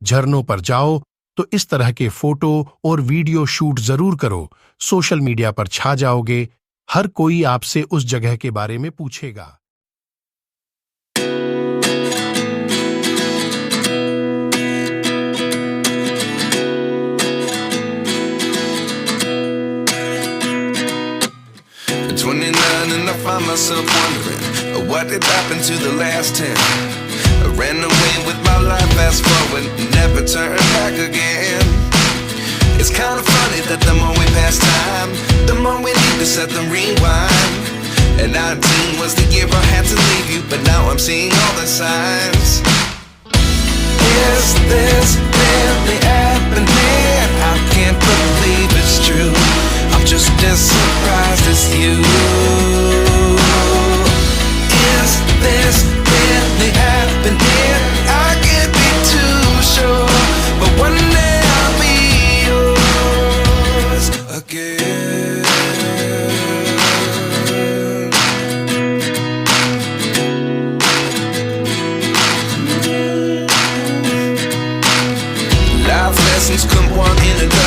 झरनों पर जाओ तो इस तरह के फोटो और वीडियो शूट जरूर करो। सोशल मीडिया पर छा जाओगे, हर कोई आपसे उस जगह के बारे में पूछेगा। At 29 and I find myself wondering what did happen to the last 10. I ran away with my life, fast forward, never turn back again. It's kind of funny that the more we pass time, the more we need to set them rewind. And 19 was the year I had to leave you, but now I'm seeing all the signs. Is this really happening? I can't believe it's true. I'm just as surprised as you. Is this really happening? I can't be too sure, but one day I'll be yours again. Life lessons come one in a dozen.